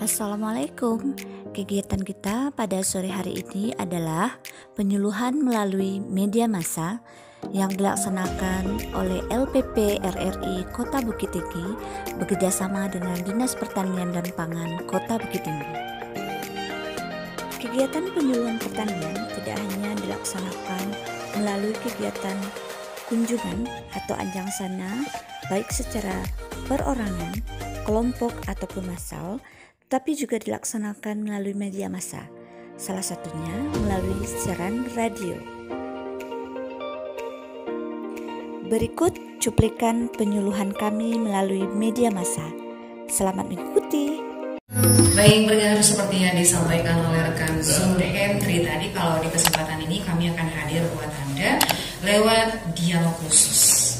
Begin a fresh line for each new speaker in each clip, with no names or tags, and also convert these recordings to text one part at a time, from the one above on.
Assalamualaikum. Kegiatan kita pada sore hari ini adalah penyuluhan melalui media massa yang dilaksanakan oleh LPP RRI Kota Bukit Tinggi bekerjasama dengan Dinas Pertanian dan Pangan Kota Bukit Tinggi. Kegiatan penyuluhan pertanian tidak hanya dilaksanakan melalui kegiatan kunjungan atau anjang sana, baik secara perorangan, kelompok ataupun massal, tapi juga dilaksanakan melalui media massa, salah satunya melalui siaran radio. Berikut cuplikan penyuluhan kami melalui media massa. Selamat mengikuti.
Baik, pendengar, seperti yang disampaikan oleh rekan Zoom Henry tadi, kalau di kesempatan ini kami akan hadir buat Anda lewat dialog khusus.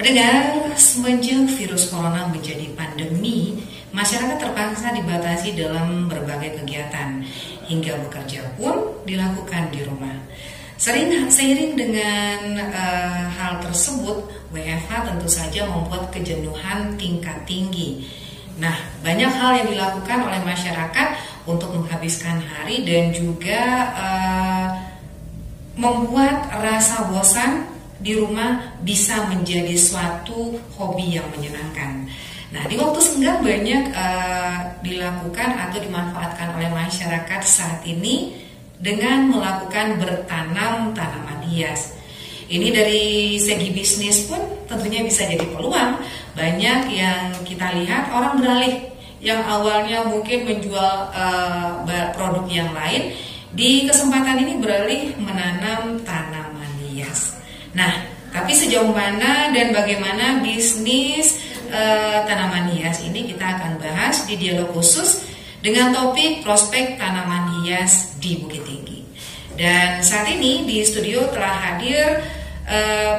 Pendengar, semenjak virus corona menjadi pandemi, masyarakat terpaksa dibatasi dalam berbagai kegiatan, hingga bekerja pun dilakukan di rumah. Seiring dengan hal tersebut, WFH tentu saja membuat kejenuhan tingkat tinggi. Nah, banyak hal yang dilakukan oleh masyarakat untuk menghabiskan hari dan juga membuat rasa bosan di rumah bisa menjadi suatu hobi yang menyenangkan. Nah, di waktu senggang banyak dilakukan atau dimanfaatkan oleh masyarakat saat ini dengan melakukan bertanam tanaman hias. Ini dari segi bisnis pun tentunya bisa jadi peluang. Banyak yang kita lihat orang beralih yang awalnya mungkin menjual produk yang lain, di kesempatan ini beralih menanam tanaman hias. Nah, tapi sejauh mana dan bagaimana bisnis tanaman hias ini kita akan bahas di dialog khusus dengan topik prospek tanaman hias di Bukit Tinggi. Dan saat ini di studio telah hadir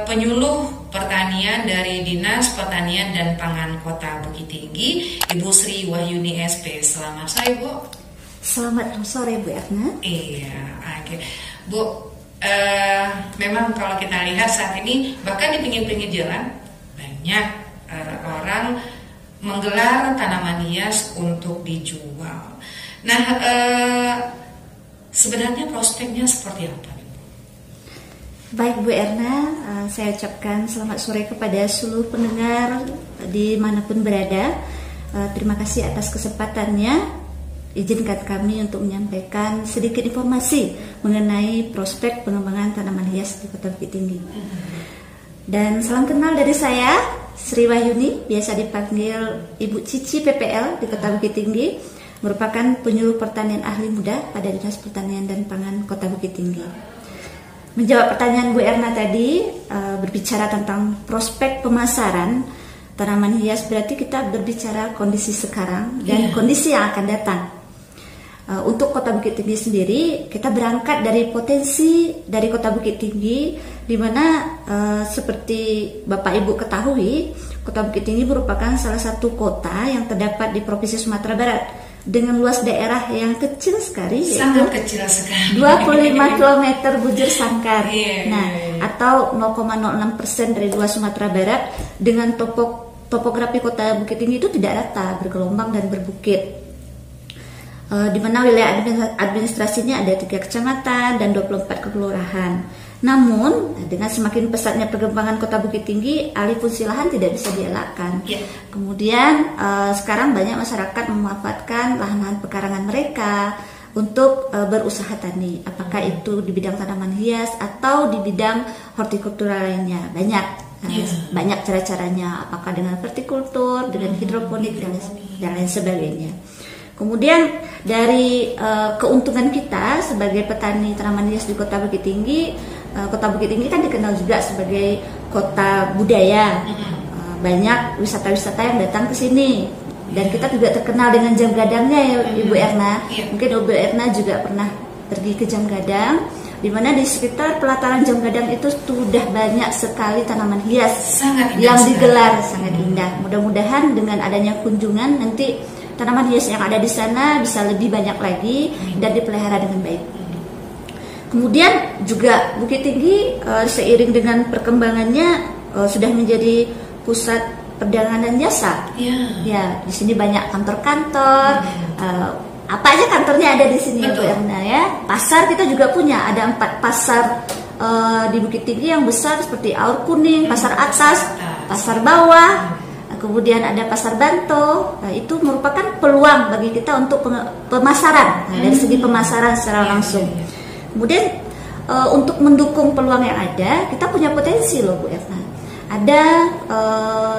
penyuluh pertanian dari Dinas Pertanian dan Pangan Kota Bukit Tinggi, Ibu Sri Wahyuni SP. Selamat sore, Bu.
Selamat sore, Bu Erna.
Iya, oke. Bu, memang kalau kita lihat saat ini bahkan di pinggir-pinggir jalan banyak orang menggelar tanaman hias untuk dijual. Nah, sebenarnya prospeknya seperti apa?
Baik Bu Erna, saya ucapkan selamat sore kepada seluruh pendengar dimanapun berada. Terima kasih atas kesempatannya. Izinkan kami untuk menyampaikan sedikit informasi mengenai prospek pengembangan tanaman hias di Kota Bukit Tinggi. Dan salam kenal dari saya, Sri Wahyuni, biasa dipanggil Ibu Cici PPL di Kota Bukit Tinggi, merupakan penyuluh pertanian ahli muda pada Dinas Pertanian dan Pangan Kota Bukit Tinggi. Menjawab pertanyaan Bu Erna tadi, berbicara tentang prospek pemasaran tanaman hias, berarti kita berbicara kondisi sekarang dan kondisi yang akan datang. Untuk Kota Bukit Tinggi sendiri, kita berangkat dari potensi dari Kota Bukit Tinggi, di mana seperti Bapak Ibu ketahui, Kota Bukit Tinggi merupakan salah satu kota yang terdapat di Provinsi Sumatera Barat dengan luas daerah yang kecil sekali,
sangat kecil sekali,
25 km bujur sangkar. Atau 0,06% dari luas Sumatera Barat, dengan topografi Kota Bukit Tinggi itu tidak rata, bergelombang dan berbukit. Di mana wilayah administrasinya ada 3 kecamatan dan 24 kelurahan. Namun, dengan semakin pesatnya perkembangan Kota Bukit Tinggi, alih fungsi lahan tidak bisa dielakkan. Kemudian, sekarang banyak masyarakat memanfaatkan lahan-lahan pekarangan mereka untuk berusaha tani. Apakah itu di bidang tanaman hias atau di bidang hortikultura lainnya. Banyak cara-caranya, apakah dengan vertikultur, dengan hidroponik, dan lain sebagainya. Kemudian dari keuntungan kita sebagai petani tanaman hias di Kota Bukit Tinggi, Kota Bukit Tinggi kan dikenal juga sebagai kota budaya. Banyak wisata-wisata yang datang ke sini. Dan kita juga terkenal dengan jam gadangnya ya Ibu Erna. Mungkin Ibu Erna juga pernah pergi ke jam gadang, di mana di sekitar pelataran jam gadang itu sudah banyak sekali tanaman hias yang digelar, sangat indah. Mudah-mudahan dengan adanya kunjungan nanti tanaman hias yang ada di sana bisa lebih banyak lagi dan dipelihara dengan baik. Kemudian juga Bukit Tinggi seiring dengan perkembangannya sudah menjadi pusat perdagangan dan jasa. Ya, di sini banyak kantor-kantor, Apa aja kantornya ada di sini.
Betul.
ya Bu Erna ya. Pasar kita juga punya, ada 4 pasar di Bukit Tinggi yang besar seperti Aur Kuning, Pasar Atas, Pasar Bawah, kemudian ada Pasar Banto. Nah, itu merupakan peluang bagi kita untuk pemasaran, dari segi pemasaran secara langsung. Kemudian untuk mendukung peluang yang ada, kita punya potensi loh Bu Erna. Ada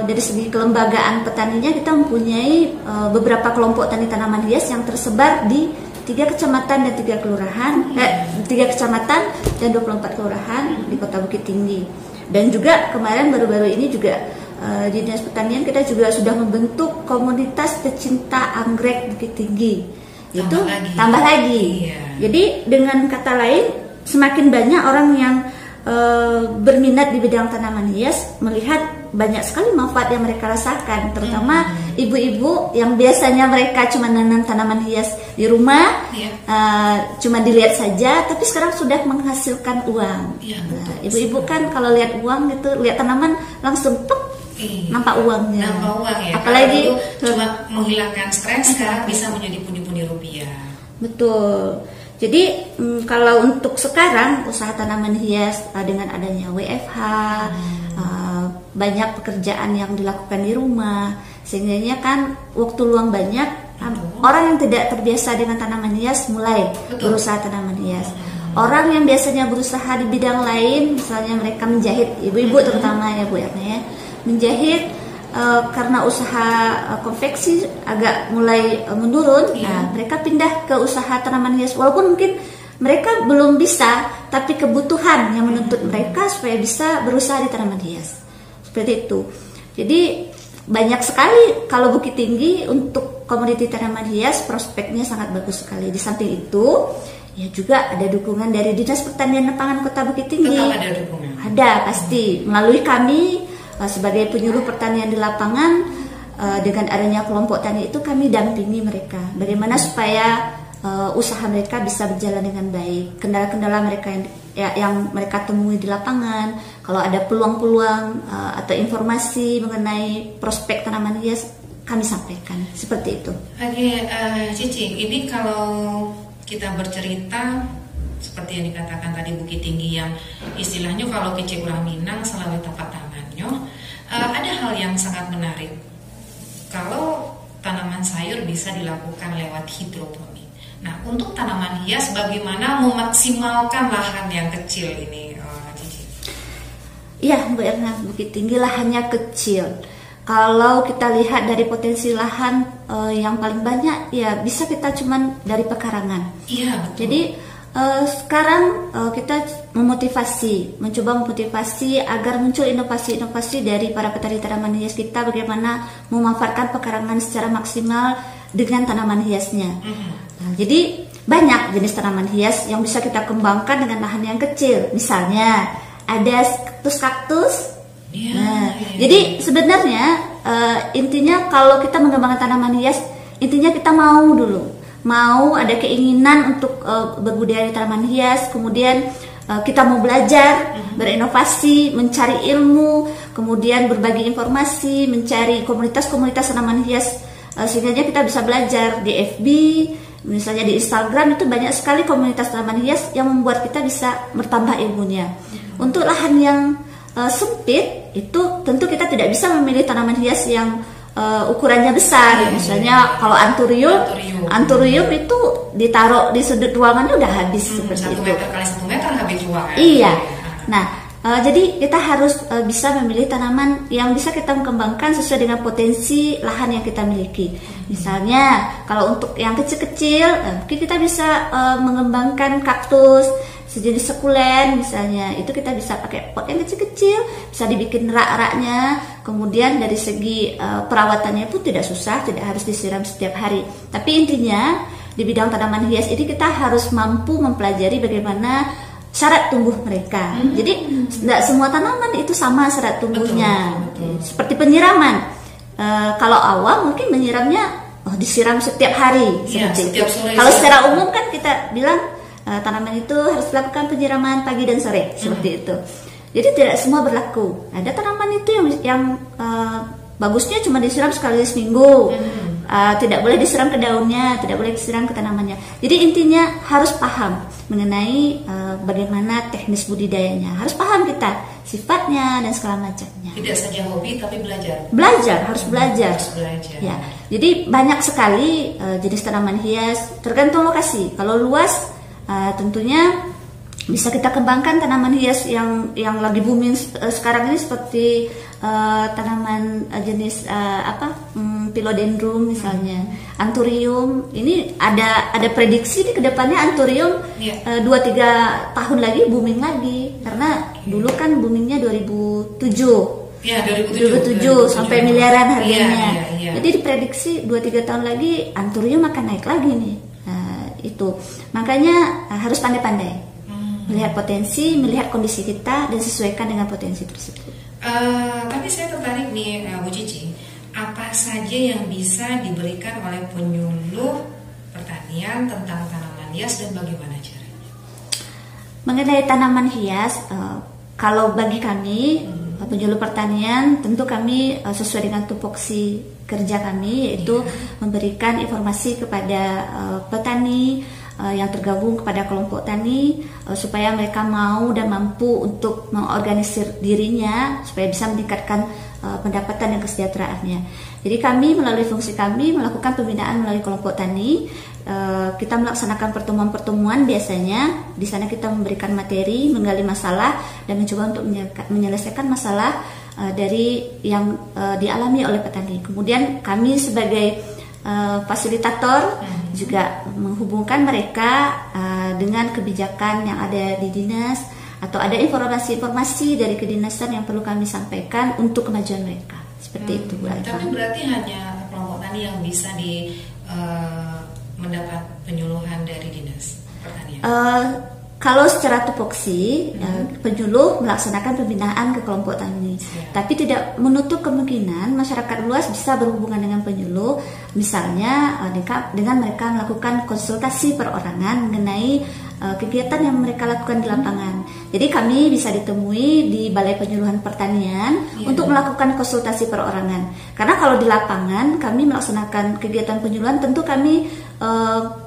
dari segi kelembagaan petaninya, kita mempunyai beberapa kelompok tani tanaman hias yang tersebar di 3 kecamatan dan 3 kelurahan, 3 kecamatan dan 24 kelurahan di Kota Bukit Tinggi. Dan juga kemarin baru-baru ini juga di Dinas Pertanian kita juga sudah membentuk komunitas pecinta anggrek Bukit Tinggi. Itu tambah lagi.
Iya.
Jadi dengan kata lain, semakin banyak orang yang berminat di bidang tanaman hias, melihat banyak sekali manfaat yang mereka rasakan, terutama ibu-ibu yang biasanya mereka cuma nanam tanaman hias di rumah, cuma dilihat saja, tapi sekarang sudah menghasilkan uang. Nah, ibu-ibu kan kalau lihat uang gitu, lihat tanaman langsung nampak uangnya.
Nampak uang ya.
Apalagi
cuma menghilangkan stres, sekarang bisa menjadi pundi-pundi rupiah.
Betul. Jadi kalau untuk sekarang usaha tanaman hias dengan adanya WFH, banyak pekerjaan yang dilakukan di rumah, sehingga kan waktu luang banyak. Orang yang tidak terbiasa dengan tanaman hias mulai berusaha tanaman hias. Orang yang biasanya berusaha di bidang lain, misalnya mereka menjahit, ibu-ibu terutama ya Bu Erna ya, menjahit karena usaha konveksi agak mulai menurun, nah mereka pindah ke usaha tanaman hias, walaupun mungkin mereka belum bisa, tapi kebutuhan yang menuntut mereka supaya bisa berusaha di tanaman hias, seperti itu. Jadi banyak sekali kalau Bukit Tinggi untuk komoditi tanaman hias, prospeknya sangat bagus sekali. Di samping itu ya juga ada dukungan dari Dinas Pertanian dan Pangan Kota Bukit Tinggi.
Tetap ada dukungan.
Ada pasti melalui kami sebagai penyuluh pertanian di lapangan. Dengan adanya kelompok tani itu kami dampingi mereka bagaimana supaya usaha mereka bisa berjalan dengan baik. Kendala-kendala mereka yang mereka temui di lapangan, kalau ada peluang-peluang atau informasi mengenai prospek tanaman hias, kami sampaikan seperti itu.
Oke, Cici, ini kalau kita bercerita seperti yang dikatakan tadi Bukit Tinggi yang istilahnya kalau kece ulah Minang selalu tapak tangannya, ada hal yang sangat menarik. Kalau tanaman sayur bisa dilakukan lewat hidroponik. Nah, untuk tanaman hias bagaimana memaksimalkan lahan yang kecil ini, Cici?
Iya, Bu Erna, Bukit Tinggi lahannya kecil. Kalau kita lihat dari potensi lahan yang paling banyak, ya bisa kita cuman dari pekarangan.
Iya, betul.
Jadi sekarang kita mencoba memotivasi agar muncul inovasi-inovasi dari para petani tanaman hias kita, bagaimana memanfaatkan pekarangan secara maksimal dengan tanaman hiasnya. Nah, jadi banyak jenis tanaman hias yang bisa kita kembangkan dengan lahan yang kecil. Misalnya ada kaktus-kaktus. Jadi sebenarnya intinya kalau kita mengembangkan tanaman hias, intinya kita mau ada keinginan untuk berbudidaya tanaman hias, kemudian kita mau belajar, berinovasi, mencari ilmu, kemudian berbagi informasi, mencari komunitas-komunitas tanaman hias, sehingga kita bisa belajar di FB, misalnya di Instagram itu banyak sekali komunitas tanaman hias yang membuat kita bisa bertambah ilmunya. Untuk lahan yang sempit itu tentu kita tidak bisa memilih tanaman hias yang ukurannya besar. Misalnya kalau anturium itu ditaruh di sudut ruangannya udah habis seperti
1
itu.
meter kali 1 meter habis ruangan.
Iya. Nah, jadi kita harus bisa memilih tanaman yang bisa kita kembangkan sesuai dengan potensi lahan yang kita miliki. Misalnya kalau untuk yang kecil-kecil, mungkin kita bisa mengembangkan kaktus sejenis sekulen misalnya, itu kita bisa pakai pot yang kecil-kecil, bisa dibikin rak-raknya, kemudian dari segi perawatannya pun tidak susah, tidak harus disiram setiap hari. Tapi intinya di bidang tanaman hias ini kita harus mampu mempelajari bagaimana syarat tumbuh mereka. Jadi tidak semua tanaman itu sama syarat tumbuhnya. Betul. Seperti penyiraman, kalau awam mungkin menyiramnya disiram setiap hari seperti itu. Kalau secara umum kan kita bilang tanaman itu harus dilakukan penyiraman pagi dan sore seperti itu. Jadi tidak semua berlaku. Ada tanaman itu yang bagusnya cuma disiram sekali seminggu. tidak boleh disiram ke daunnya, tidak boleh disiram ke tanamannya. Jadi intinya harus paham mengenai bagaimana teknis budidayanya. Harus paham kita sifatnya dan segala macamnya.
Tidak saja hobi tapi belajar.
Harus belajar. Ya. Jadi banyak sekali jenis tanaman hias, tergantung lokasi. Kalau luas, tentunya bisa kita kembangkan tanaman hias yang lagi booming sekarang ini seperti tanaman jenis philodendron misalnya, anthurium. Ini ada prediksi di kedepannya anthurium 2-3 tahun lagi booming lagi, karena dulu kan boomingnya 2007.
Ya, 2007
sampai miliaran harganya.
Iya.
Jadi diprediksi 2-3 tahun lagi anthurium akan naik lagi nih. Itu makanya harus pandai-pandai melihat potensi, melihat kondisi kita dan sesuaikan dengan potensi tersebut.
Tapi saya tertarik nih, Bu Cici, apa saja yang bisa diberikan oleh penyuluh pertanian tentang tanaman hias dan bagaimana caranya?
Mengenai tanaman hias, kalau bagi kami penyuluh pertanian, tentu kami sesuai dengan tupoksi kerja kami, yaitu memberikan informasi kepada petani yang tergabung kepada kelompok tani, supaya mereka mau dan mampu untuk mengorganisir dirinya supaya bisa meningkatkan pendapatan dan kesejahteraannya. Jadi kami melalui fungsi kami melakukan pembinaan melalui kelompok tani. Kita melaksanakan pertemuan-pertemuan, biasanya di sana kita memberikan materi, menggali masalah dan mencoba untuk menyelesaikan masalah dari yang dialami oleh petani. Kemudian kami sebagai fasilitator juga menghubungkan mereka dengan kebijakan yang ada di dinas, atau ada informasi-informasi dari kedinasan yang perlu kami sampaikan untuk kemajuan mereka. Seperti itu, Bu Alfa.
Tapi berarti hanya kelompok tani yang bisa mendapat penyuluhan dari dinas pertanian?
Kalau secara tupoksi, penyuluh melaksanakan pembinaan ke kelompok tani, tapi tidak menutup kemungkinan masyarakat luas bisa berhubungan dengan penyuluh, misalnya dengan mereka melakukan konsultasi perorangan mengenai kegiatan yang mereka lakukan di lapangan. Jadi kami bisa ditemui di Balai Penyuluhan Pertanian untuk melakukan konsultasi perorangan. Karena kalau di lapangan kami melaksanakan kegiatan penyuluhan, tentu kami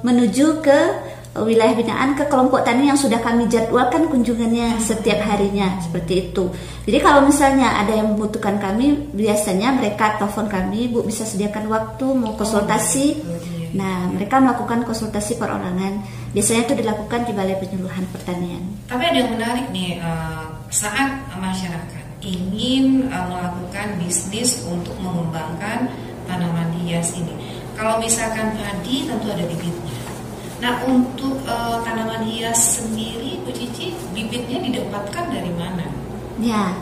menuju ke wilayah binaan, ke kelompok tani yang sudah kami jadwalkan kunjungannya setiap harinya, seperti itu. Jadi kalau misalnya ada yang membutuhkan kami, biasanya mereka telepon kami, Bu bisa sediakan waktu mau konsultasi. Nah, mereka melakukan konsultasi perorangan. Biasanya itu dilakukan di Balai Penyuluhan Pertanian.
Tapi ada yang menarik nih, saat masyarakat ingin melakukan bisnis untuk mengembangkan tanaman hias ini. Kalau misalkan padi, tentu ada bibitnya. Nah, untuk tanaman hias sendiri, Bu Cici, bibitnya didapatkan dari mana?
Ya,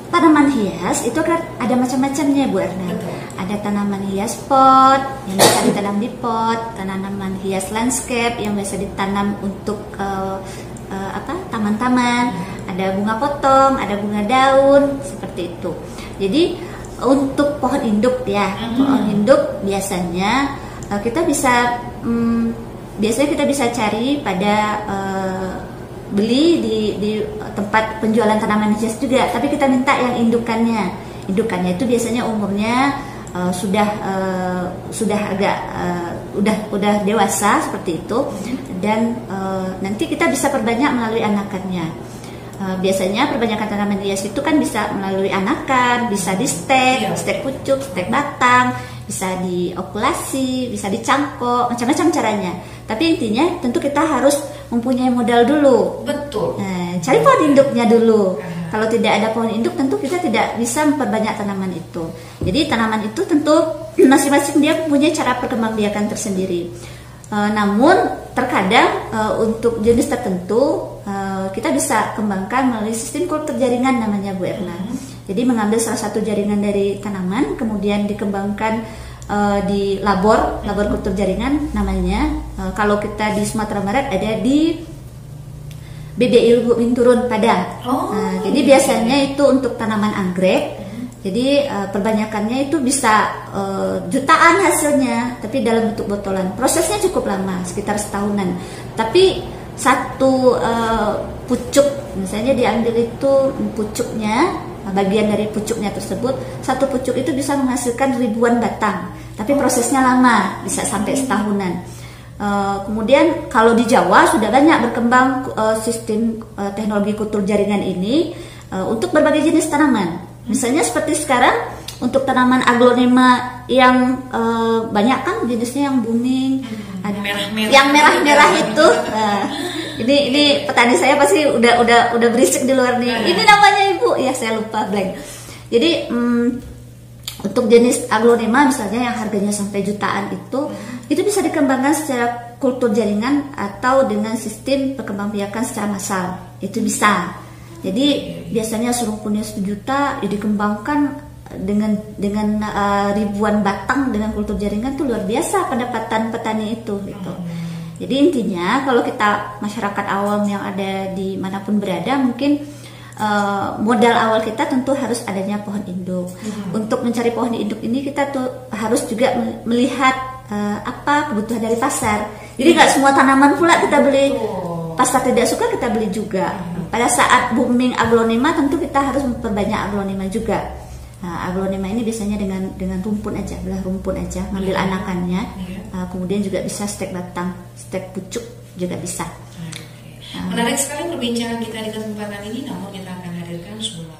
tanaman hias itu kan ada macam-macamnya, Bu Erna. Ada tanaman hias pot yang bisa ditanam di pot, tanaman hias landscape yang biasa ditanam untuk taman-taman, ada bunga potong, ada bunga daun, seperti itu. Jadi untuk pohon induk pohon induk biasanya kita bisa cari pada beli di tempat penjualan tanaman hias juga, tapi kita minta yang indukannya. Indukannya itu biasanya umurnya sudah agak udah dewasa seperti itu, dan nanti kita bisa perbanyak melalui anakannya. Biasanya perbanyakan tanaman hias itu kan bisa melalui anakan, bisa di stek pucuk, stek batang, bisa diokulasi, bisa dicangkok, macam-macam caranya. Tapi intinya tentu kita harus mempunyai modal dulu.
Betul.
Nah, cari pohon induknya dulu. Kalau tidak ada pohon induk, tentu kita tidak bisa memperbanyak tanaman itu. Jadi tanaman itu tentu masing-masing dia punya cara perkembangbiakan tersendiri. Namun terkadang untuk jenis tertentu kita bisa kembangkan melalui sistem kultur jaringan, namanya, Bu Erna. Jadi mengambil salah satu jaringan dari tanaman, kemudian dikembangkan di labor kultur jaringan namanya. Kalau kita di Sumatera Barat ada di BBI Binturun Padang. Jadi biasanya itu untuk tanaman anggrek. Jadi perbanyakannya itu bisa jutaan hasilnya, tapi dalam bentuk botolan. Prosesnya cukup lama, sekitar setahunan. Tapi satu pucuk, misalnya diambil itu pucuknya, bagian dari pucuknya tersebut. Satu pucuk itu bisa menghasilkan ribuan batang, tapi prosesnya lama, bisa sampai setahunan. Kemudian kalau di Jawa sudah banyak berkembang sistem teknologi kultur jaringan ini untuk berbagai jenis tanaman. Misalnya seperti sekarang untuk tanaman aglonema yang banyak kan jenisnya yang booming, yang merah-merah itu. Ini petani saya pasti udah berisik di luar nih. Ini namanya Ibu, ya saya lupa blank. Jadi untuk jenis aglonema misalnya yang harganya sampai jutaan itu bisa dikembangkan secara kultur jaringan atau dengan sistem perkembangbiakan secara massal. Itu bisa. Jadi biasanya serumpunnya 1 juta ya dikembangkan dengan ribuan batang dengan kultur jaringan, itu luar biasa pendapatan petani itu gitu. Jadi intinya kalau kita masyarakat awam yang ada di manapun berada, mungkin modal awal kita tentu harus adanya pohon induk. Untuk mencari pohon induk ini kita tuh harus juga melihat apa kebutuhan dari pasar. Jadi nggak semua tanaman pula kita beli. Pasar tidak suka kita beli juga. Pada saat booming aglonema tentu kita harus memperbanyak aglonema juga. Nah, aglonema ini biasanya dengan rumpun aja, belah rumpun aja, ngambil anakannya. Kemudian juga bisa stek batang, stek pucuk juga bisa.
Menarik sekali perbincangan kita di kesempatan ini, namun kita akan hadirkan sebuah